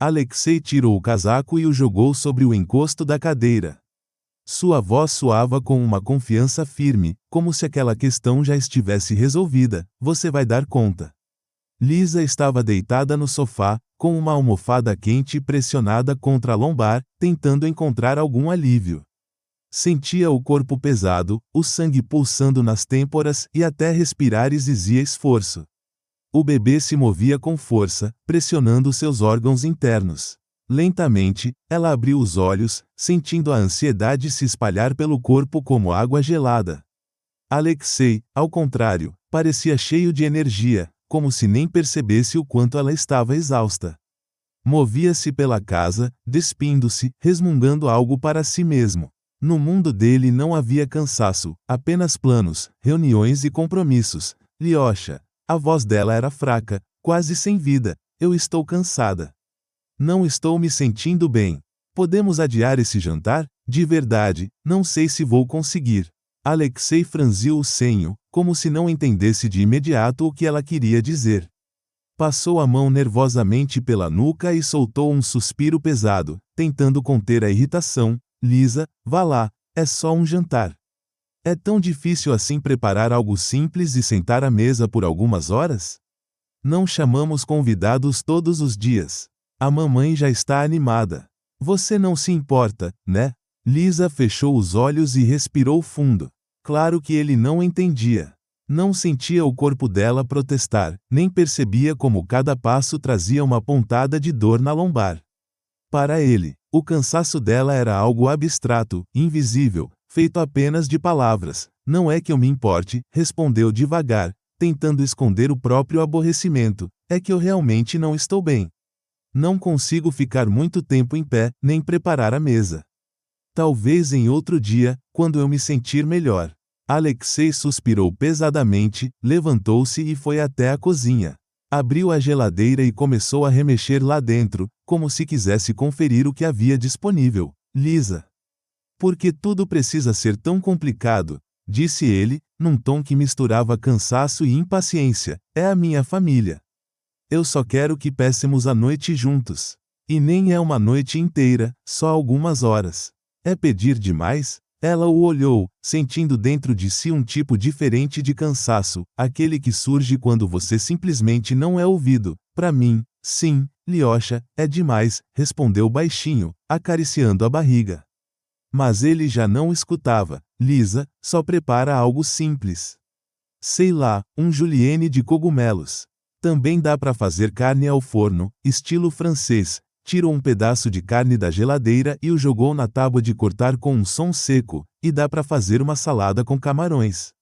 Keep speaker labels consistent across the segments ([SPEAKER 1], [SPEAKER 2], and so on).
[SPEAKER 1] Alexei tirou o casaco e o jogou sobre o encosto da cadeira. Sua voz soava com uma confiança firme, como se aquela questão já estivesse resolvida. Você vai dar conta. Lisa estava deitada no sofá, com uma almofada quente pressionada contra a lombar, tentando encontrar algum alívio. Sentia o corpo pesado, o sangue pulsando nas têmporas e até respirar exigia esforço. O bebê se movia com força, pressionando seus órgãos internos. Lentamente, ela abriu os olhos, sentindo a ansiedade se espalhar pelo corpo como água gelada. Alexei, ao contrário, parecia cheio de energia, como se nem percebesse o quanto ela estava exausta. Movia-se pela casa, despindo-se, resmungando algo para si mesmo. No mundo dele não havia cansaço, apenas planos, reuniões e compromissos. Lyosha. A voz dela era fraca, quase sem vida. Eu estou cansada. Não estou me sentindo bem. Podemos adiar esse jantar? De verdade, não sei se vou conseguir. Alexei franziu o senho, como se não entendesse de imediato o que ela queria dizer. Passou a mão nervosamente pela nuca e soltou um suspiro pesado, tentando conter a irritação. Lisa, vá lá, é só um jantar. É tão difícil assim preparar algo simples e sentar à mesa por algumas horas? Não chamamos convidados todos os dias. A mamãe já está animada. Você não se importa, né? Lisa fechou os olhos e respirou fundo. Claro que ele não entendia. Não sentia o corpo dela protestar, nem percebia como cada passo trazia uma pontada de dor na lombar. Para ele, o cansaço dela era algo abstrato, invisível, feito apenas de palavras. Não é que eu me importe, respondeu devagar, tentando esconder o próprio aborrecimento. É que eu realmente não estou bem. Não consigo ficar muito tempo em pé, nem preparar a mesa. Talvez em outro dia, quando eu me sentir melhor. Alexei suspirou pesadamente, levantou-se e foi até a cozinha. Abriu a geladeira e começou a remexer lá dentro, como se quisesse conferir o que havia disponível. Lisa. Por que tudo precisa ser tão complicado? Disse ele, num tom que misturava cansaço e impaciência. É a minha família. Eu só quero que passemos a noite juntos. E nem é uma noite inteira, só algumas horas. É pedir demais? Ela o olhou, sentindo dentro de si um tipo diferente de cansaço, aquele que surge quando você simplesmente não é ouvido. Para mim, sim, Lyosha, é demais, respondeu baixinho, acariciando a barriga. Mas ele já não escutava. Lisa, só prepara algo simples. Sei lá, um julienne de cogumelos. Também dá para fazer carne ao forno, estilo francês. Tirou um pedaço de carne da geladeira e o jogou na tábua de cortar com um som seco, e dá para fazer uma salada com camarões.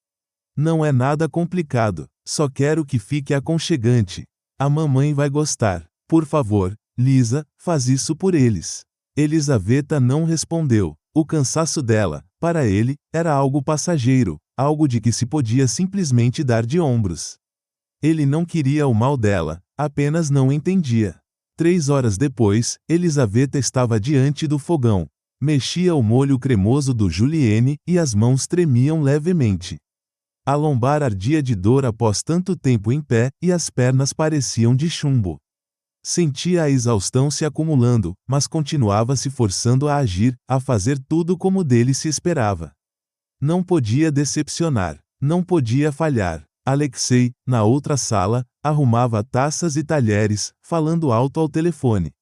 [SPEAKER 1] Não é nada complicado, só quero que fique aconchegante. A mamãe vai gostar. Por favor, Lisa, faz isso por eles. Elisaveta não respondeu. O cansaço dela, para ele, era algo passageiro, algo de que se podia simplesmente dar de ombros. Ele não queria o mal dela, apenas não entendia. 3 horas depois, Elisaveta estava diante do fogão. Mexia o molho cremoso do julienne e as mãos tremiam levemente. A lombar ardia de dor após tanto tempo em pé e as pernas pareciam de chumbo. Sentia a exaustão se acumulando, mas continuava se forçando a agir, a fazer tudo como dele se esperava. Não podia decepcionar. Não podia falhar. Alexei, na outra sala, arrumava taças e talheres, falando alto ao telefone.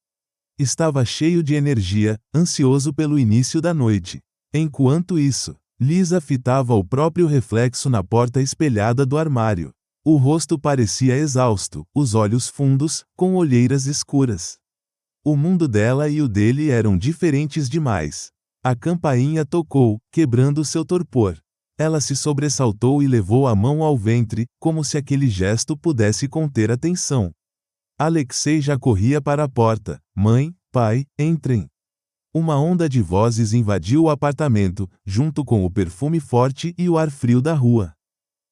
[SPEAKER 1] Estava cheio de energia, ansioso pelo início da noite. Enquanto isso, Lisa fitava o próprio reflexo na porta espelhada do armário. O rosto parecia exausto, os olhos fundos, com olheiras escuras. O mundo dela e o dele eram diferentes demais. A campainha tocou, quebrando seu torpor. Ela se sobressaltou e levou a mão ao ventre, como se aquele gesto pudesse conter a tensão. Alexei já corria para a porta. Mãe, pai, entrem. Uma onda de vozes invadiu o apartamento, junto com o perfume forte e o ar frio da rua.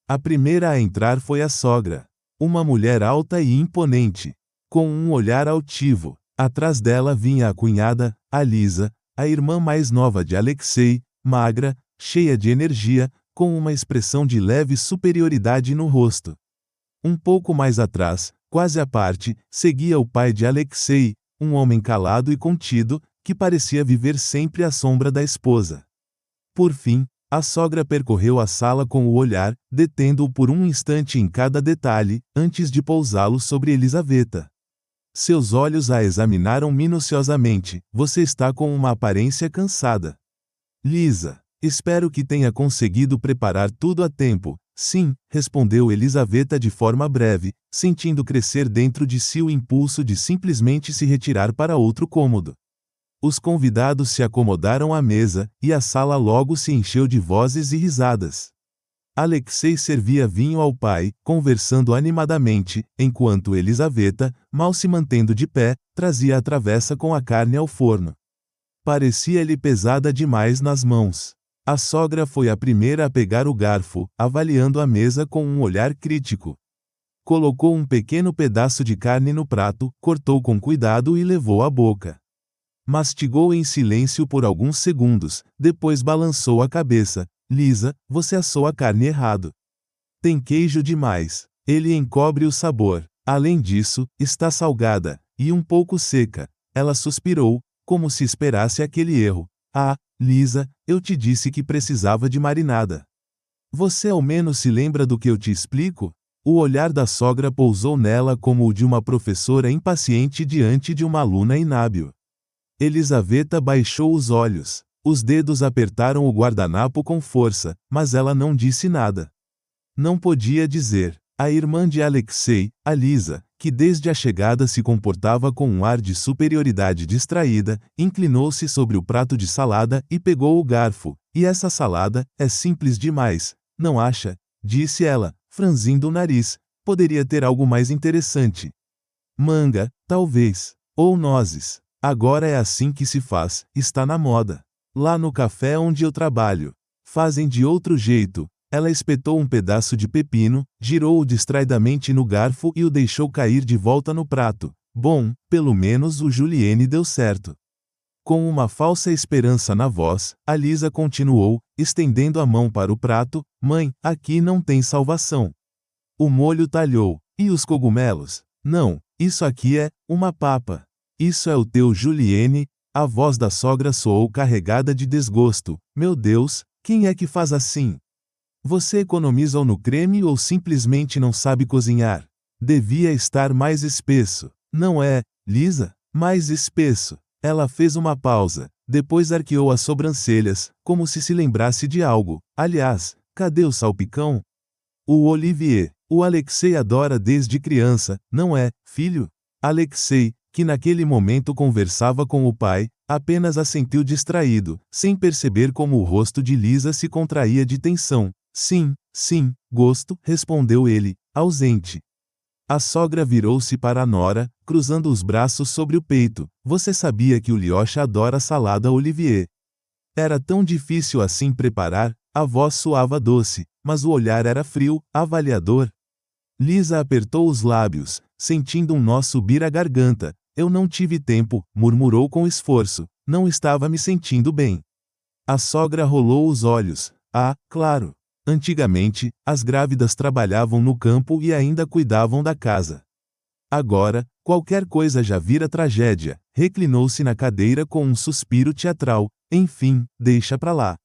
[SPEAKER 1] A primeira a entrar foi a sogra. Uma mulher alta e imponente, com um olhar altivo. Atrás dela vinha a cunhada, a Lisa, a irmã mais nova de Alexei, magra, cheia de energia, com uma expressão de leve superioridade no rosto. Um pouco mais atrás, quase à parte, seguia o pai de Alexei, um homem calado e contido, que parecia viver sempre à sombra da esposa. Por fim, a sogra percorreu a sala com o olhar, detendo-o por um instante em cada detalhe, antes de pousá-lo sobre Elisaveta. Seus olhos a examinaram minuciosamente. Você está com uma aparência cansada. Lisa, espero que tenha conseguido preparar tudo a tempo. Sim, respondeu Elisaveta de forma breve, sentindo crescer dentro de si o impulso de simplesmente se retirar para outro cômodo. Os convidados se acomodaram à mesa, e a sala logo se encheu de vozes e risadas. Alexei servia vinho ao pai, conversando animadamente, enquanto Elisaveta, mal se mantendo de pé, trazia a travessa com a carne ao forno. Parecia-lhe pesada demais nas mãos. A sogra foi a primeira a pegar o garfo, avaliando a mesa com um olhar crítico. Colocou um pequeno pedaço de carne no prato, cortou com cuidado e levou à boca. Mastigou em silêncio por alguns segundos, depois balançou a cabeça. Lisa, você assou a carne errado. Tem queijo demais. Ele encobre o sabor. Além disso, está salgada, e um pouco seca. Ela suspirou, como se esperasse aquele erro. Ah, Lisa, eu te disse que precisava de marinada. Você ao menos se lembra do que eu te explico? O olhar da sogra pousou nela como o de uma professora impaciente diante de uma aluna inábil. Elisaveta baixou os olhos. Os dedos apertaram o guardanapo com força, mas ela não disse nada. Não podia dizer. A irmã de Alexei, a Lisa, que desde a chegada se comportava com um ar de superioridade distraída, inclinou-se sobre o prato de salada e pegou o garfo. E essa salada é simples demais, não acha? Disse ela, franzindo o nariz. Poderia ter algo mais interessante. Manga, talvez. Ou nozes. Agora é assim que se faz, está na moda. Lá no café onde eu trabalho. Fazem de outro jeito. Ela espetou um pedaço de pepino, girou-o distraidamente no garfo e o deixou cair de volta no prato. Bom, pelo menos o julienne deu certo. Com uma falsa esperança na voz, a Lisa continuou, estendendo a mão para o prato. Mãe, aqui não tem salvação. O molho talhou. E os cogumelos? Não, isso aqui é uma papa. Isso é o teu julienne? A voz da sogra soou carregada de desgosto. Meu Deus, quem é que faz assim? Você economiza no creme ou simplesmente não sabe cozinhar? Devia estar mais espesso. Não é, Lisa? Mais espesso. Ela fez uma pausa, depois arqueou as sobrancelhas, como se lembrasse de algo. Aliás, cadê o salpicão? O Olivier. O Alexei adora desde criança, não é, filho? Alexei, que naquele momento conversava com o pai, apenas assentiu distraído, sem perceber como o rosto de Lisa se contraía de tensão. Sim, gosto, respondeu ele, ausente. A sogra virou-se para a nora, cruzando os braços sobre o peito. Você sabia que o Liocha adora salada Olivier? Era tão difícil assim preparar, a voz soava doce, mas o olhar era frio, avaliador. Lisa apertou os lábios, sentindo um nó subir a garganta. Eu não tive tempo, murmurou com esforço. Não estava me sentindo bem. A sogra rolou os olhos. Ah, claro. Antigamente, as grávidas trabalhavam no campo e ainda cuidavam da casa. Agora, qualquer coisa já vira tragédia. Reclinou-se na cadeira com um suspiro teatral. Enfim, deixa pra lá.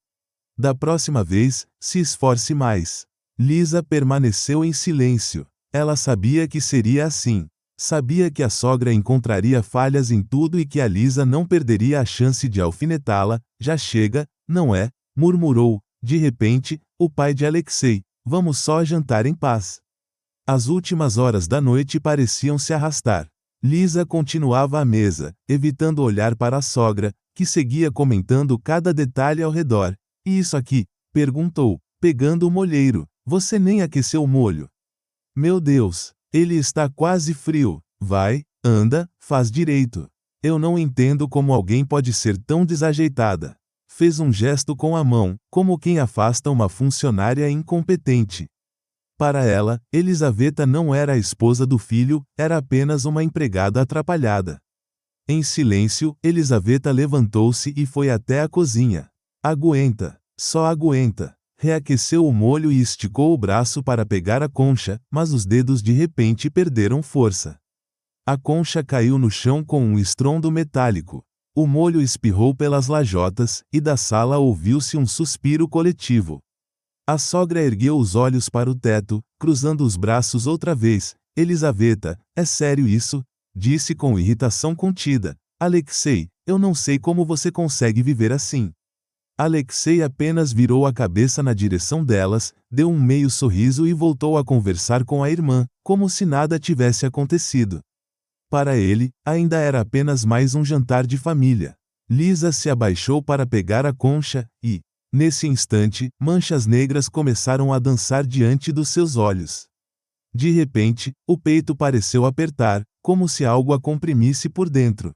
[SPEAKER 1] Da próxima vez, se esforce mais. Lisa permaneceu em silêncio. Ela sabia que seria assim. Sabia que a sogra encontraria falhas em tudo e que a Lisa não perderia a chance de alfinetá-la. Já chega, não é? Murmurou, de repente, o pai de Alexei. Vamos só jantar em paz. As últimas horas da noite pareciam se arrastar. Lisa continuava à mesa, evitando olhar para a sogra, que seguia comentando cada detalhe ao redor. E isso aqui? Perguntou, pegando o molheiro. Você nem aqueceu o molho. Meu Deus, ele está quase frio. Vai, anda, faz direito. Eu não entendo como alguém pode ser tão desajeitada. Fez um gesto com a mão, como quem afasta uma funcionária incompetente. Para ela, Elisaveta não era a esposa do filho, era apenas uma empregada atrapalhada. Em silêncio, Elisaveta levantou-se e foi até a cozinha. Aguenta, só aguenta. Reaqueceu o molho e esticou o braço para pegar a concha, mas os dedos de repente perderam força. A concha caiu no chão com um estrondo metálico. O molho espirrou pelas lajotas, e da sala ouviu-se um suspiro coletivo. A sogra ergueu os olhos para o teto, cruzando os braços outra vez. Elisaveta, é sério isso? Disse com irritação contida. Alexei, eu não sei como você consegue viver assim. Alexei apenas virou a cabeça na direção delas, deu um meio sorriso e voltou a conversar com a irmã, como se nada tivesse acontecido. Para ele, ainda era apenas mais um jantar de família. Lisa se abaixou para pegar a concha, e, nesse instante, manchas negras começaram a dançar diante dos seus olhos. De repente, o peito pareceu apertar, como se algo a comprimisse por dentro.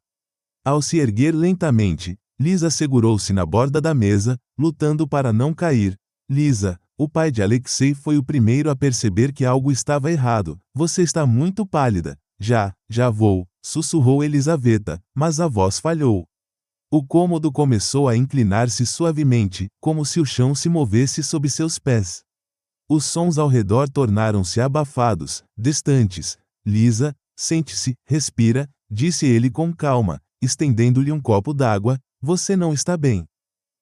[SPEAKER 1] Ao se erguer lentamente, Lisa segurou-se na borda da mesa, lutando para não cair. Lisa, o pai de Alexei foi o primeiro a perceber que algo estava errado. Você está muito pálida. Já vou, sussurrou Elisaveta, mas a voz falhou. O cômodo começou a inclinar-se suavemente, como se o chão se movesse sob seus pés. Os sons ao redor tornaram-se abafados, distantes. Lisa, sente-se, respira, disse ele com calma, estendendo-lhe um copo d'água. Você não está bem.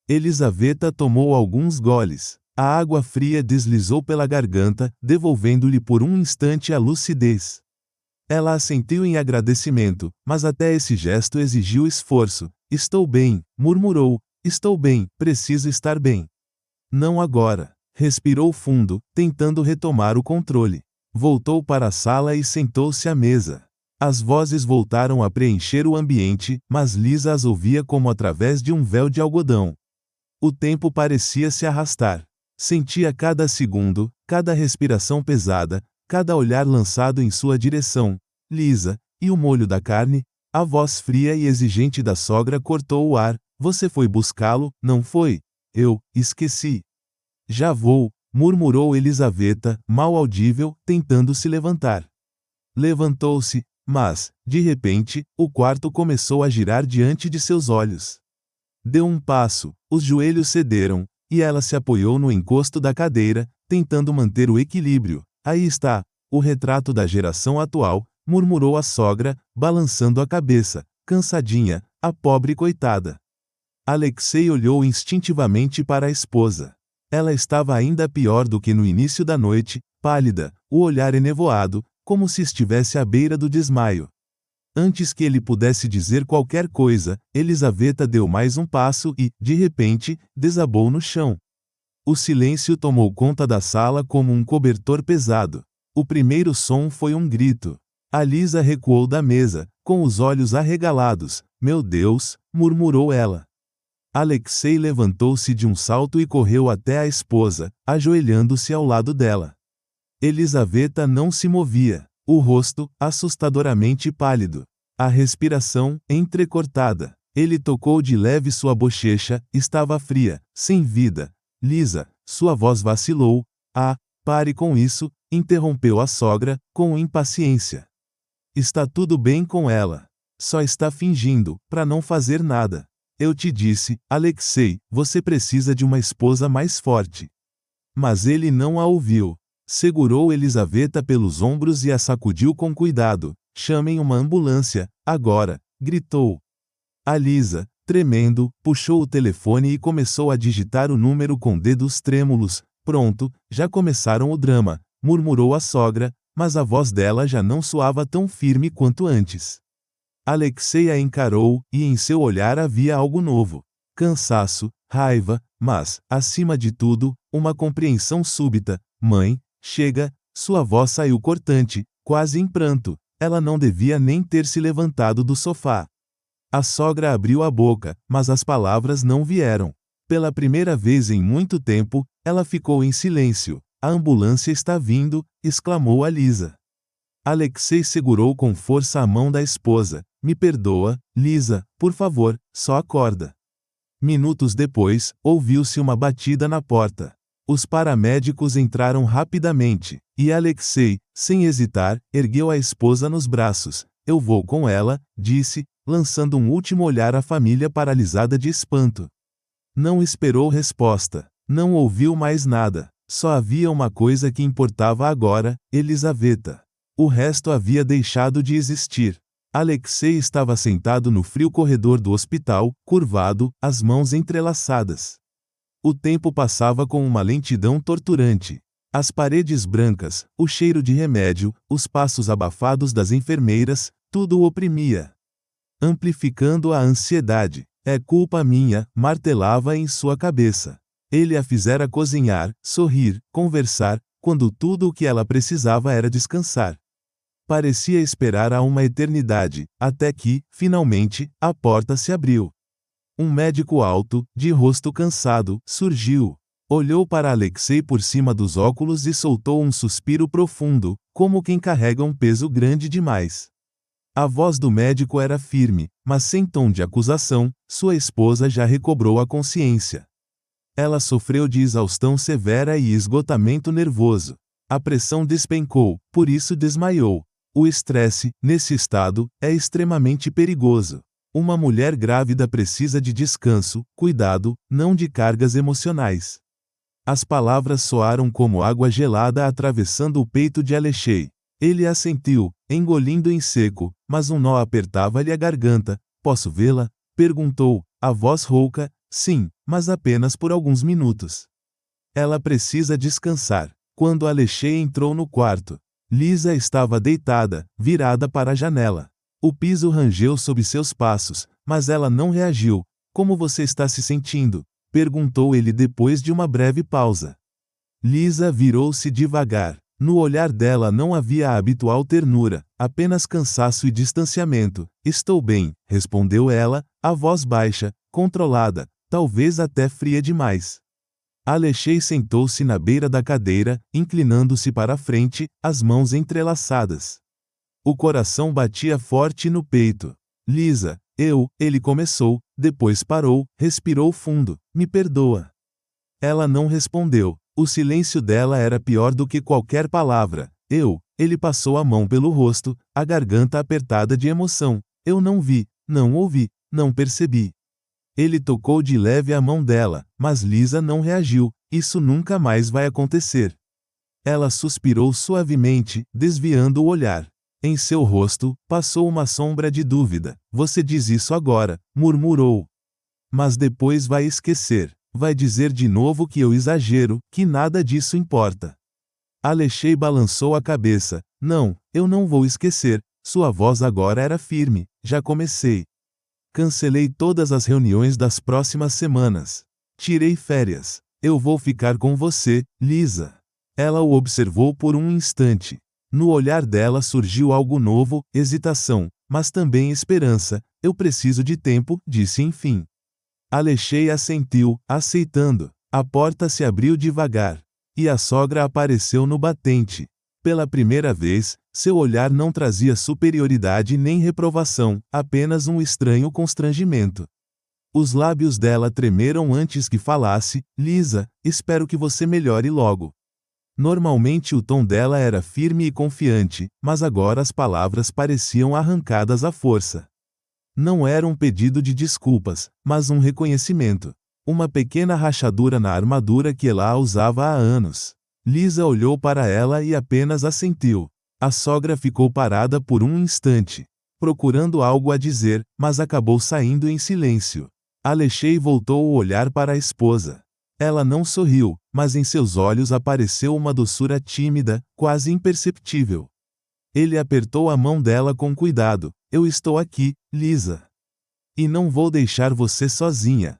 [SPEAKER 1] Elisaveta tomou alguns goles. A água fria deslizou pela garganta, devolvendo-lhe por um instante a lucidez. Ela assentiu em agradecimento, mas até esse gesto exigiu esforço. Estou bem, murmurou. Estou bem, preciso estar bem. Não agora. Respirou fundo, tentando retomar o controle. Voltou para a sala e sentou-se à mesa. As vozes voltaram a preencher o ambiente, mas Lisa as ouvia como através de um véu de algodão. O tempo parecia se arrastar. Sentia cada segundo, cada respiração pesada, cada olhar lançado em sua direção. Lisa, e o molho da carne? A voz fria e exigente da sogra cortou o ar. Você foi buscá-lo, não foi? Eu esqueci. Já vou, murmurou Elisaveta, mal audível, tentando se levantar. Levantou-se, mas, de repente, o quarto começou a girar diante de seus olhos. Deu um passo, os joelhos cederam, e ela se apoiou no encosto da cadeira, tentando manter o equilíbrio. Aí está, o retrato da geração atual, murmurou a sogra, balançando a cabeça, cansadinha, a pobre coitada. Alexei olhou instintivamente para a esposa. Ela estava ainda pior do que no início da noite, pálida, o olhar enevoado, como se estivesse à beira do desmaio. Antes que ele pudesse dizer qualquer coisa, Elisaveta deu mais um passo e, de repente, desabou no chão. O silêncio tomou conta da sala como um cobertor pesado. O primeiro som foi um grito. A Lisa recuou da mesa, com os olhos arregalados. Meu Deus, murmurou ela. Alexei levantou-se de um salto e correu até a esposa, ajoelhando-se ao lado dela. Elisaveta não se movia, o rosto, assustadoramente pálido. A respiração, entrecortada. Ele tocou de leve sua bochecha, estava fria, sem vida. Lisa, sua voz vacilou. Ah, pare com isso, interrompeu a sogra, com impaciência. Está tudo bem com ela. Só está fingindo, para não fazer nada. Eu te disse, Alexei, você precisa de uma esposa mais forte. Mas ele não a ouviu. Segurou Elisaveta pelos ombros e a sacudiu com cuidado. Chamem uma ambulância, agora, gritou. A Lisa, tremendo, puxou o telefone e começou a digitar o número com dedos trêmulos. Pronto, já começaram o drama, murmurou a sogra, mas a voz dela já não soava tão firme quanto antes. Alexei a encarou, e em seu olhar havia algo novo. Cansaço, raiva, mas, acima de tudo, uma compreensão súbita. Mãe, chega, sua voz saiu cortante, quase em pranto. Ela não devia nem ter se levantado do sofá. A sogra abriu a boca, mas as palavras não vieram. Pela primeira vez em muito tempo, ela ficou em silêncio. A ambulância está vindo, exclamou a Lisa. Alexei segurou com força a mão da esposa. Me perdoa, Lisa, por favor, só acorda. Minutos depois, ouviu-se uma batida na porta. Os paramédicos entraram rapidamente, e Alexei, sem hesitar, ergueu a esposa nos braços. Eu vou com ela, disse, lançando um último olhar à família paralisada de espanto. Não esperou resposta. Não ouviu mais nada. Só havia uma coisa que importava agora, Elisaveta. O resto havia deixado de existir. Alexei estava sentado no frio corredor do hospital, curvado, as mãos entrelaçadas. O tempo passava com uma lentidão torturante. As paredes brancas, o cheiro de remédio, os passos abafados das enfermeiras, tudo o oprimia, amplificando a ansiedade. É culpa minha, martelava em sua cabeça. Ele a fizera cozinhar, sorrir, conversar, quando tudo o que ela precisava era descansar. Parecia esperar há uma eternidade, até que, finalmente, a porta se abriu. Um médico alto, de rosto cansado, surgiu. Olhou para Alexei por cima dos óculos e soltou um suspiro profundo, como quem carrega um peso grande demais. A voz do médico era firme, mas sem tom de acusação. Sua esposa já recobrou a consciência. Ela sofreu de exaustão severa e esgotamento nervoso. A pressão despencou, por isso desmaiou. O estresse, nesse estado, é extremamente perigoso. Uma mulher grávida precisa de descanso, cuidado, não de cargas emocionais. As palavras soaram como água gelada atravessando o peito de Alexei. Ele assentiu, engolindo em seco, mas um nó apertava-lhe a garganta. Posso vê-la? Perguntou, a voz rouca. Sim, mas apenas por alguns minutos. Ela precisa descansar. Quando Alexei entrou no quarto, Lisa estava deitada, virada para a janela. O piso rangeu sob seus passos, mas ela não reagiu. Como você está se sentindo? Perguntou ele depois de uma breve pausa. Lisa virou-se devagar. No olhar dela não havia a habitual ternura, apenas cansaço e distanciamento. Estou bem, respondeu ela, a voz baixa, controlada, talvez até fria demais. Alexei sentou-se na beira da cadeira, inclinando-se para a frente, as mãos entrelaçadas. O coração batia forte no peito. Lisa, ele começou, depois parou, respirou fundo. Me perdoa. Ela não respondeu. O silêncio dela era pior do que qualquer palavra. Ele passou a mão pelo rosto, a garganta apertada de emoção. Eu não vi, não ouvi, não percebi. Ele tocou de leve a mão dela, mas Lisa não reagiu. Isso nunca mais vai acontecer. Ela suspirou suavemente, desviando o olhar. Em seu rosto, passou uma sombra de dúvida. Você diz isso agora, murmurou. Mas depois vai esquecer. Vai dizer de novo que eu exagero, que nada disso importa. Alexei balançou a cabeça. Não, eu não vou esquecer. Sua voz agora era firme. Já comecei. Cancelei todas as reuniões das próximas semanas. Tirei férias. Eu vou ficar com você, Lisa. Ela o observou por um instante. No olhar dela surgiu algo novo, hesitação, mas também esperança. Eu preciso de tempo, disse enfim. Alexei assentiu, aceitando. A porta se abriu devagar. E a sogra apareceu no batente. Pela primeira vez, seu olhar não trazia superioridade nem reprovação, apenas um estranho constrangimento. Os lábios dela tremeram antes que falasse. Lisa, espero que você melhore logo. Normalmente o tom dela era firme e confiante, mas agora as palavras pareciam arrancadas à força. Não era um pedido de desculpas, mas um reconhecimento. Uma pequena rachadura na armadura que ela usava há anos. Lisa olhou para ela e apenas assentiu. A sogra ficou parada por um instante, procurando algo a dizer, mas acabou saindo em silêncio. Alexei voltou o olhar para a esposa. Ela não sorriu, mas em seus olhos apareceu uma doçura tímida, quase imperceptível. Ele apertou a mão dela com cuidado. Eu estou aqui, Lisa. E não vou deixar você sozinha.